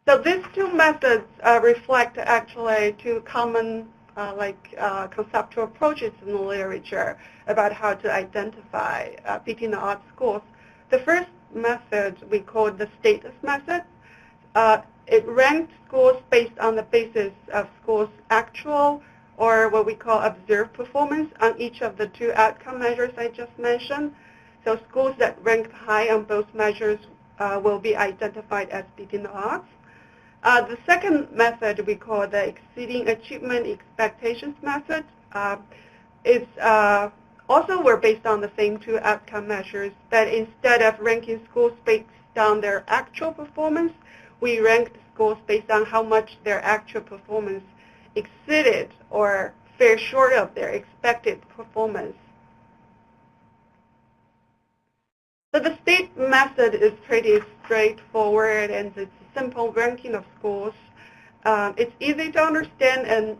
So these two methods reflect actually two common conceptual approaches in the literature about how to identify beating the odds schools. The first method we call the status method. It ranked schools based on the basis of schools' actual or what we call observed performance on each of the two outcome measures I just mentioned. So schools that ranked high on both measures will be identified as beating the odds. The second method we call the exceeding achievement expectations method is also were based on the same two outcome measures, but instead of ranking schools based on their actual performance, we ranked schools based on how much their actual performance exceeded or fell short of their expected performance. So the state method is pretty straightforward, and it's a simple ranking of schools. It's easy to understand and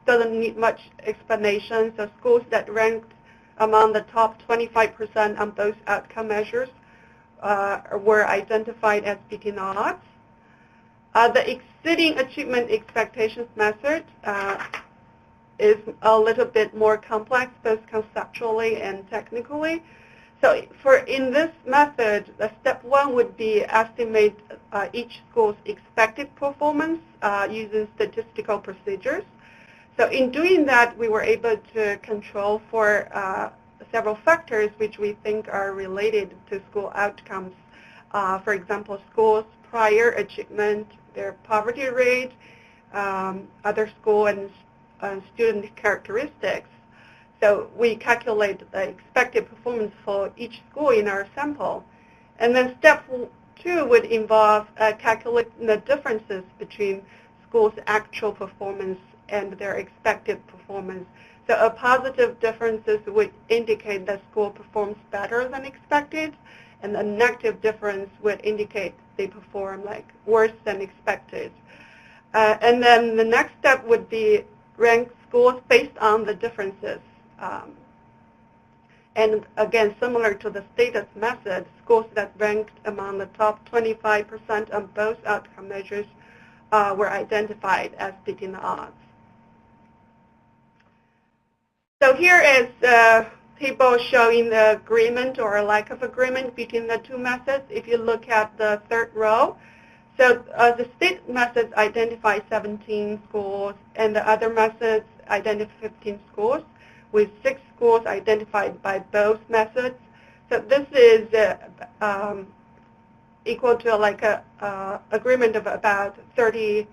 doesn't need much explanation. So schools that ranked among the top 25% on both outcome measures were identified as beating the odds. The exceeding achievement expectations method is a little bit more complex, both conceptually and technically. So in this method, step one would be estimate each school's expected performance using statistical procedures. So in doing that, we were able to control for several factors which we think are related to school outcomes. For example, schools' prior achievement, their poverty rate, other school and student characteristics. So we calculate the expected performance for each school in our sample. And then step two would involve calculating the differences between schools' actual performance and their expected performance. So a positive differences would indicate that school performs better than expected, and a negative difference would indicate they perform worse than expected. And then the next step would be rank schools based on the differences. And again, similar to the status method, schools that ranked among the top 25% on both outcome measures were identified as beating the odds. So here is a table showing the agreement or lack of agreement between the two methods. If you look at the third row, so the state methods identify 17 schools, and the other methods identify 15 schools, with 6 schools identified by both methods. So this is equal to a agreement of about 38%.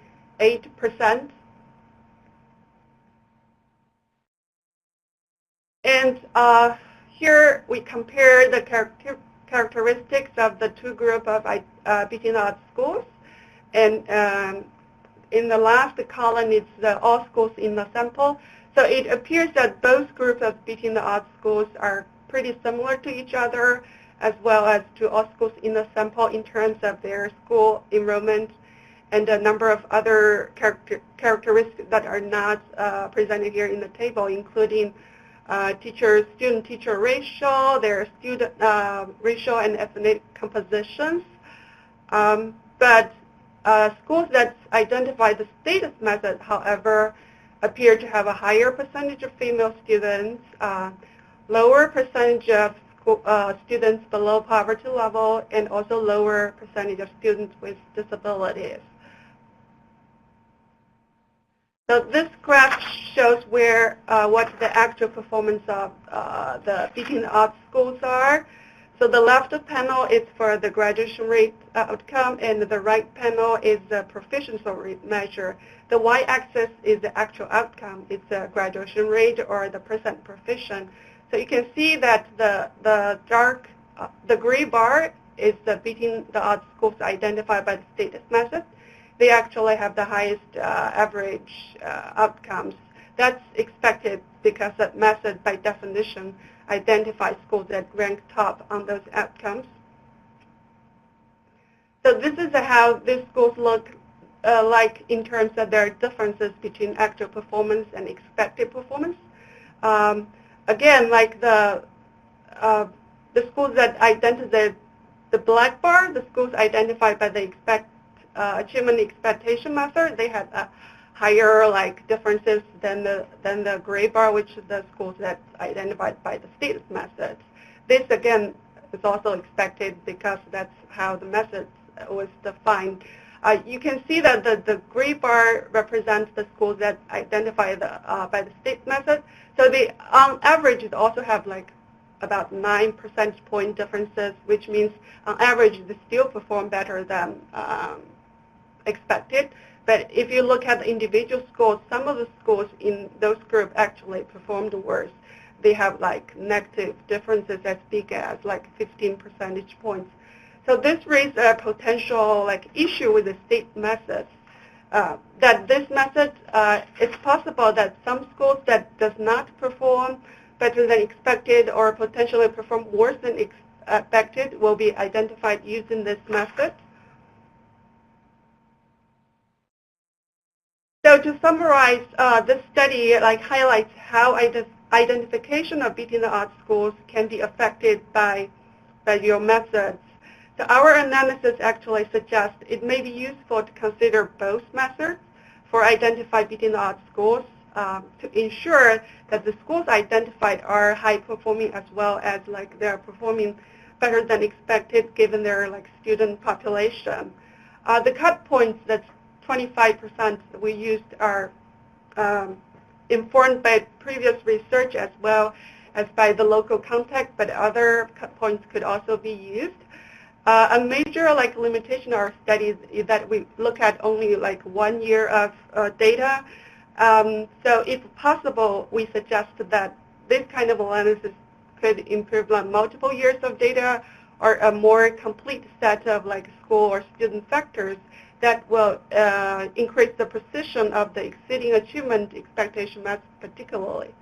And here we compare the characteristics of the two groups of beating the odds schools. And in the last column is all schools in the sample. So it appears that both groups of beating the odds schools are pretty similar to each other, as well as to all schools in the sample in terms of their school enrollment and a number of other characteristics that are not presented here in the table, including student-teacher ratio, their student racial and ethnic compositions. But schools that identify the status method, however, appear to have a higher percentage of female students, lower percentage of students below poverty level, and also lower percentage of students with disabilities. So this graph shows where what the actual performance of the beating the odds schools are. So the left panel is for the graduation rate outcome, and the right panel is the proficiency rate measure. The y-axis is the actual outcome. It's the graduation rate or the percent proficient. So you can see that the gray bar is the beating the odds schools identified by the status method. They actually have the highest average outcomes. That's expected because that method, by definition, identifies schools that rank top on those outcomes. So this is how these schools look like in terms of their differences between actual performance and expected performance. Again, like the schools that identify the black bar, the schools identified by the achievement expectation method, they had higher like differences than the gray bar, which is the schools that's identified by the state methods. This again is also expected because that's how the method was defined. You can see that the gray bar represents the schools that identified by the state method. So they, on average, they also have like about 9 percentage point differences, which means on average they still perform better than expected. But if you look at the individual schools, some of the schools in those groups actually performed worse. They have like negative differences as big as like 15 percentage points. So this raises a potential like issue with the state methods. That this method, it's possible that some schools that does not perform better than expected or potentially perform worse than expected will be identified using this method. So to summarize, this study like highlights how identification of beating the odds schools can be affected by your methods. So our analysis actually suggests it may be useful to consider both methods for identifying beating the odds schools to ensure that the schools identified are high performing as well as like they're performing better than expected given their like student population. The cut points that's 25% we used are informed by previous research as well as by the local context, but other cut points could also be used. A major like limitation of our studies is that we look at only like 1 year of data. So if possible, we suggest that this kind of analysis could improve on multiple years of data or a more complete set of like school or student factors that will increase the precision of the exceeding achievement expectation method particularly.